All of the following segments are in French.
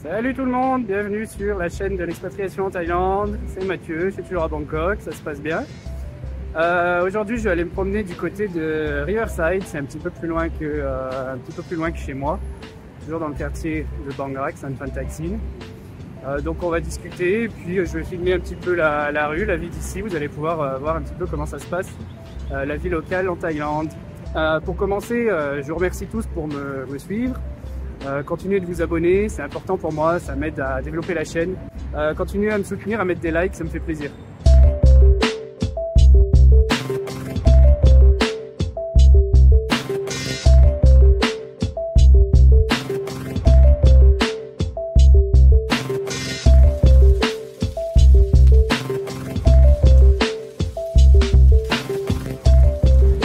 Salut tout le monde, bienvenue sur la chaîne de l'expatriation en Thaïlande. C'est Mathieu, je suis toujours à Bangkok, ça se passe bien. Aujourd'hui, je vais aller me promener du côté de Riverside, c'est un petit peu plus loin que chez moi, toujours dans le quartier de Bangkok, San Phan Taksin. Donc on va discuter, puis je vais filmer un petit peu la rue, la vie d'ici. Vous allez pouvoir voir un petit peu comment ça se passe, la vie locale en Thaïlande. Pour commencer, je vous remercie tous pour me suivre. Continuez de vous abonner, c'est important pour moi, ça m'aide à développer la chaîne. Continuez à me soutenir, à mettre des likes, ça me fait plaisir.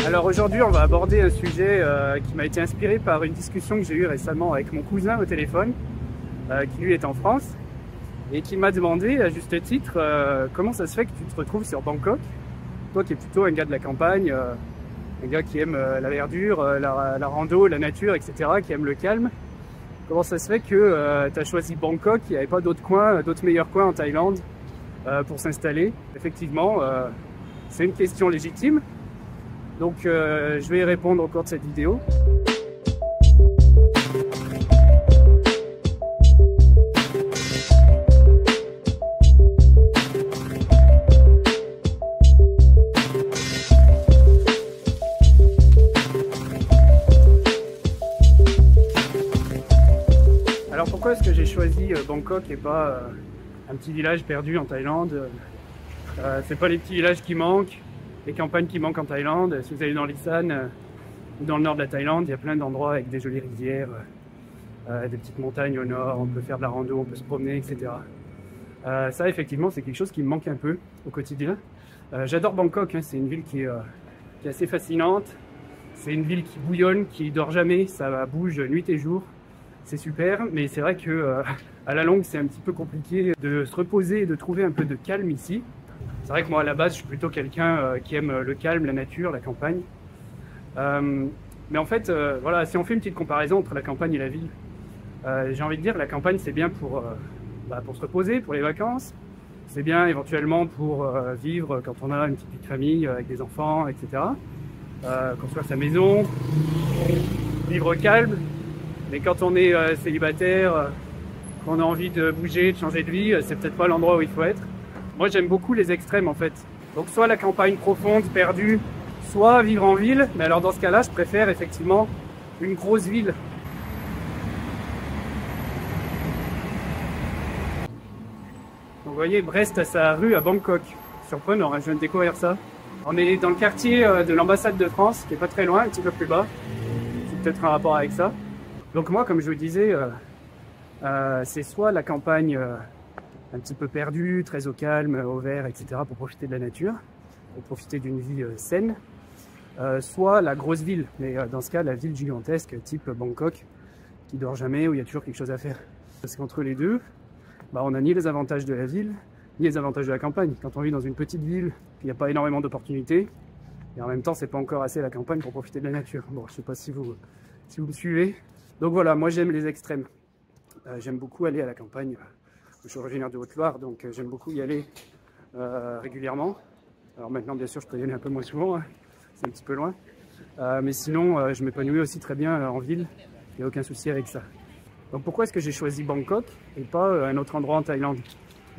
Alors aujourd'hui, on va aborder un sujet qui m'a été inspiré par une discussion que j'ai eue récemment avec mon cousin au téléphone, qui lui est en France, et qui m'a demandé, à juste titre, comment ça se fait que tu te retrouves sur Bangkok, toi qui es plutôt un gars de la campagne, un gars qui aime la verdure, la rando, la nature, etc., qui aime le calme. Comment ça se fait que tu as choisi Bangkok, il n'y avait pas d'autres coins, d'autres meilleurs coins en Thaïlande pour s'installer? Effectivement, c'est une question légitime. Donc je vais y répondre au cours de cette vidéo. Alors pourquoi est-ce que j'ai choisi Bangkok et pas un petit village perdu en Thaïlande? C'est pas les petits villages qui manquent, les campagnes qui manquent en Thaïlande. Si vous allez dans l'Isan ou dans le nord de la Thaïlande, il y a plein d'endroits avec des jolies rivières, des petites montagnes au nord, on peut faire de la rando, on peut se promener, etc. Ça, effectivement, c'est quelque chose qui me manque un peu au quotidien. J'adore Bangkok, hein, c'est une ville qui est assez fascinante. C'est une ville qui bouillonne, qui dort jamais, ça bouge nuit et jour. C'est super, mais c'est vrai que à la longue, c'est un petit peu compliqué de se reposer et de trouver un peu de calme ici. C'est vrai que moi, à la base, je suis plutôt quelqu'un qui aime le calme, la nature, la campagne. Mais en fait, voilà, si on fait une petite comparaison entre la campagne et la ville, j'ai envie de dire que la campagne, c'est bien pour se reposer, pour les vacances. C'est bien éventuellement pour vivre quand on a une petite vie de famille avec des enfants, etc. Construire sa maison, vivre calme. Mais quand on est célibataire, qu'on a envie de bouger, de changer de vie, c'est peut-être pas l'endroit où il faut être. Moi, j'aime beaucoup les extrêmes en fait. Donc soit la campagne profonde, perdue, soit vivre en ville. Mais alors dans ce cas-là, je préfère effectivement une grosse ville. Donc vous voyez, Brest a sa rue à Bangkok. Surprenant, hein, je viens de découvrir ça. On est dans le quartier de l'ambassade de France, qui est pas très loin, un petit peu plus bas. C'est peut-être un rapport avec ça. Donc moi, comme je vous disais, c'est soit la campagne un petit peu perdue, très au calme, au vert, etc., pour profiter de la nature, pour profiter d'une vie saine, soit la grosse ville, mais dans ce cas, la ville gigantesque, type Bangkok, qui dort jamais, où il y a toujours quelque chose à faire. Parce qu'entre les deux, on n'a ni les avantages de la ville, ni les avantages de la campagne. Quand on vit dans une petite ville, il n'y a pas énormément d'opportunités, et en même temps, c'est pas encore assez la campagne pour profiter de la nature. Bon, je sais pas si vous me suivez. Donc voilà, moi j'aime les extrêmes. J'aime beaucoup aller à la campagne. Je suis originaire de Haute-Loire, donc j'aime beaucoup y aller régulièrement. Alors maintenant, bien sûr, je peux y aller un peu moins souvent, hein. C'est un petit peu loin. Mais sinon, je m'épanouis aussi très bien en ville. Il n'y a aucun souci avec ça. Donc pourquoi est-ce que j'ai choisi Bangkok et pas un autre endroit en Thaïlande?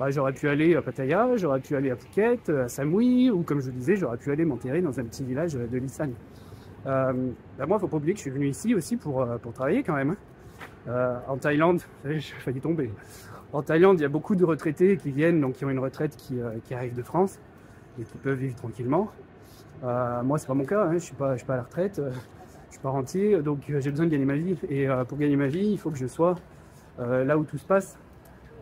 J'aurais pu aller à Pattaya, j'aurais pu aller à Phuket, à Samui, ou comme je vous disais, j'aurais pu aller m'enterrer dans un petit village de l'Isan. Moi, il ne faut pas oublier que je suis venu ici aussi pour travailler quand même. En Thaïlande, j'ai failli tomber. En Thaïlande, il y a beaucoup de retraités qui viennent, donc qui ont une retraite qui arrive de France et qui peuvent vivre tranquillement. Moi, c'est pas mon cas, hein, je suis pas à la retraite, je suis pas rentier, donc j'ai besoin de gagner ma vie. Et pour gagner ma vie, il faut que je sois là où tout se passe.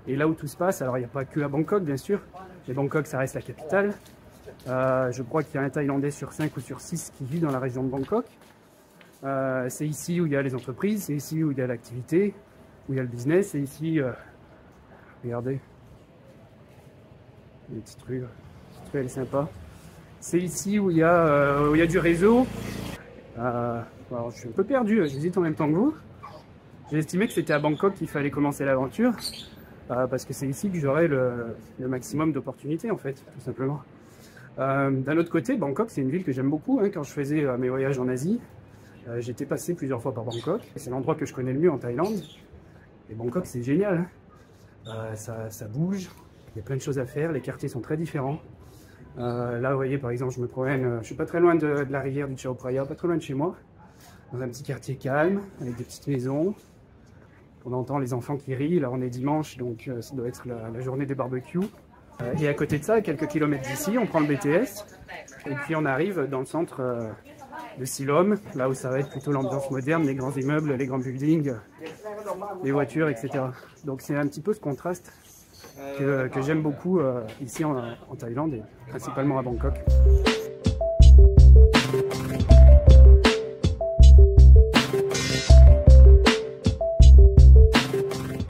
Et là où tout se passe, alors il n'y a pas que à Bangkok, bien sûr, mais Bangkok, ça reste la capitale. Je crois qu'il y a un Thaïlandais sur 5 ou sur 6 qui vit dans la région de Bangkok. C'est ici où il y a les entreprises, c'est ici où il y a l'activité, où il y a le business, c'est ici, regardez, les petites rues, elle est sympa. C'est ici où il y a du réseau. Alors, je suis un peu perdu, j'hésite en même temps que vous. J'ai estimé que c'était à Bangkok qu'il fallait commencer l'aventure, parce que c'est ici que j'aurai le maximum d'opportunités en fait, tout simplement. D'un autre côté, Bangkok c'est une ville que j'aime beaucoup, hein. Quand je faisais mes voyages en Asie, j'étais passé plusieurs fois par Bangkok. C'est l'endroit que je connais le mieux en Thaïlande. Et Bangkok c'est génial, hein. Ça bouge, il y a plein de choses à faire, les quartiers sont très différents. Là vous voyez par exemple je me promène, je suis pas très loin de la rivière du Chao Phraya, pas très loin de chez moi, dans un petit quartier calme, avec des petites maisons. On entend les enfants qui rient, là on est dimanche donc ça doit être la journée des barbecues. Et à côté de ça, à quelques kilomètres d'ici, on prend le BTS et puis on arrive dans le centre de Siloam, là où ça va être plutôt l'ambiance moderne, les grands immeubles, les grands buildings, les voitures, etc. Donc c'est un petit peu ce contraste que j'aime beaucoup ici en Thaïlande et principalement à Bangkok.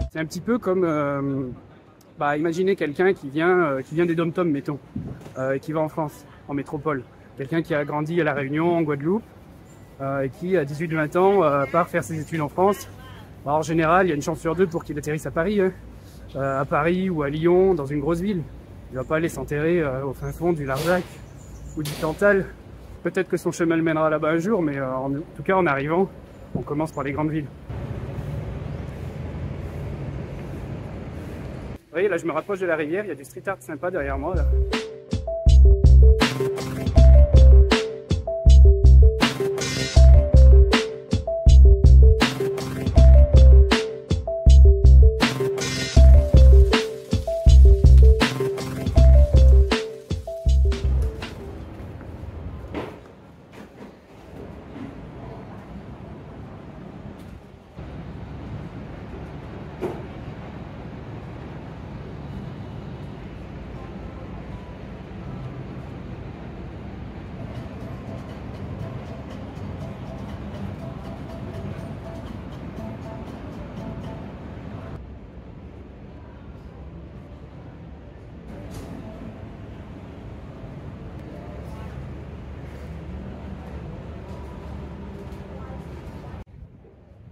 C'est un petit peu comme, imaginez quelqu'un qui vient des Dom-Tom, mettons, et qui va en France, en métropole. Quelqu'un qui a grandi à La Réunion, en Guadeloupe, et qui, à 18-20 ans, part faire ses études en France. Alors, en général, il y a une chance sur deux pour qu'il atterrisse à Paris, hein. À Paris ou à Lyon, dans une grosse ville. Il ne va pas aller s'enterrer au fin fond du Larzac ou du Cantal. Peut-être que son chemin le mènera là-bas un jour, mais en tout cas, en arrivant, on commence par les grandes villes. Vous voyez, là, je me rapproche de la rivière, il y a du street art sympa derrière moi, là.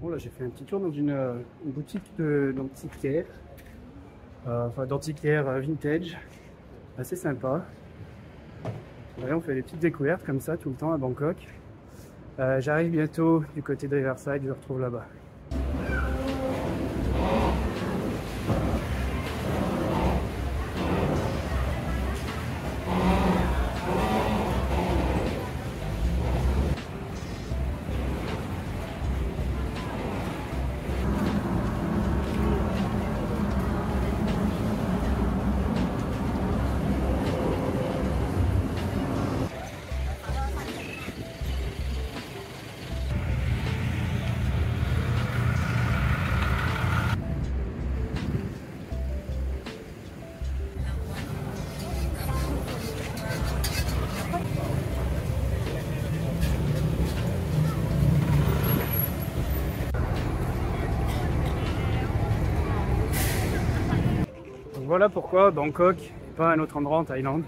Bon, là j'ai fait un petit tour dans une boutique d'antiquaire, d'antiquaire vintage, assez sympa. Là, on fait des petites découvertes comme ça tout le temps à Bangkok. J'arrive bientôt du côté de Riverside, je me retrouve là-bas. Voilà pourquoi Bangkok et pas un autre endroit en Thaïlande.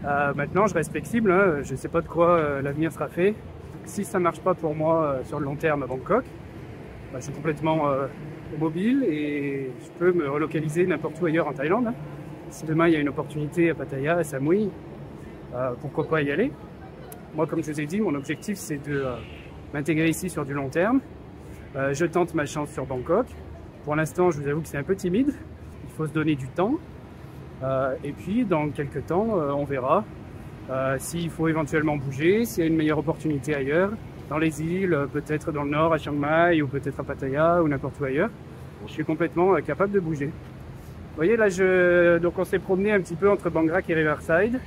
Maintenant je reste flexible, hein, je ne sais pas de quoi l'avenir sera fait. Si ça ne marche pas pour moi sur le long terme à Bangkok, je suis complètement mobile et je peux me relocaliser n'importe où ailleurs en Thaïlande. Hein. Si demain il y a une opportunité à Pattaya, à Samui, pourquoi pas y aller. Moi comme je vous ai dit, mon objectif c'est de m'intégrer ici sur du long terme. Je tente ma chance sur Bangkok. Pour l'instant je vous avoue que c'est un peu timide. Il faut se donner du temps et puis dans quelques temps on verra s'il faut éventuellement bouger, s'il y a une meilleure opportunité ailleurs, dans les îles, peut-être dans le nord à Chiang Mai ou peut-être à Pattaya ou n'importe où ailleurs. Je suis complètement capable de bouger. Vous voyez là, donc on s'est promené un petit peu entre Bang Rak et Riverside.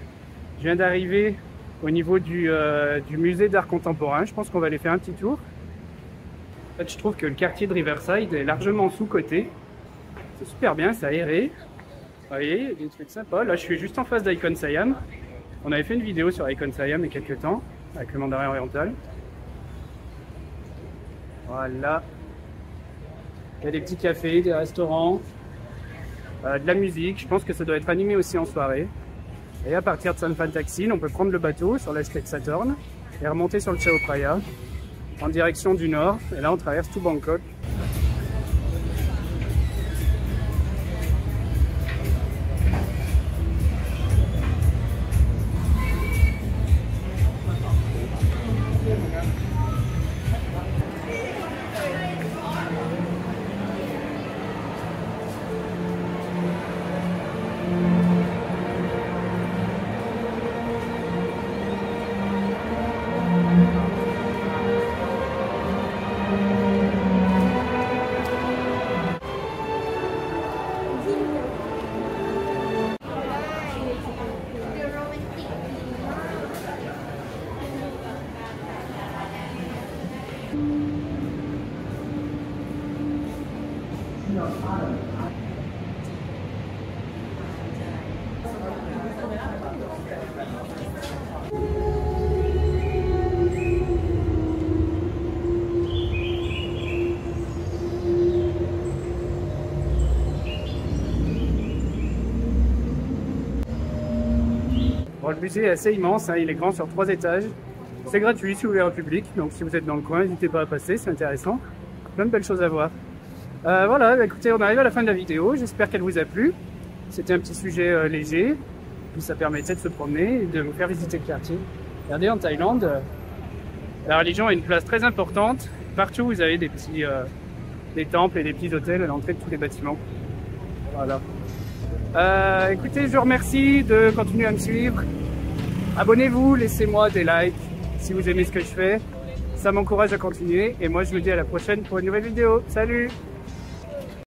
Je viens d'arriver au niveau du musée d'art contemporain. Je pense qu'on va aller faire un petit tour. En fait, je trouve que le quartier de Riverside est largement sous-coté. C'est super bien, c'est aéré. Vous voyez, il y a des trucs sympas. Là, je suis juste en face d'Icon Siam. On avait fait une vidéo sur Icon Siam il y a quelques temps, avec le mandarin oriental. Voilà. Il y a des petits cafés, des restaurants, de la musique. Je pense que ça doit être animé aussi en soirée. Et à partir de San Phan Taksin, on peut prendre le bateau sur l'Est Lake Saturn et remonter sur le Chao Phraya en direction du nord. Et là, on traverse tout Bangkok. Bon, le musée est assez immense, hein, il est grand sur 3 étages. C'est gratuit si vous ouvert au public, donc si vous êtes dans le coin, n'hésitez pas à passer, c'est intéressant. Plein de belles choses à voir. Voilà, bah, écoutez, on arrive à la fin de la vidéo, j'espère qu'elle vous a plu. C'était un petit sujet léger, puis ça permettait de se promener et de vous faire visiter le quartier. Regardez, en Thaïlande, la religion a une place très importante. Partout, vous avez des petits des temples et des petits hôtels à l'entrée de tous les bâtiments. Voilà. Écoutez, je vous remercie de continuer à me suivre. Abonnez-vous, laissez-moi des likes si vous aimez ce que je fais. Ça m'encourage à continuer. Et moi, je vous dis à la prochaine pour une nouvelle vidéo. Salut!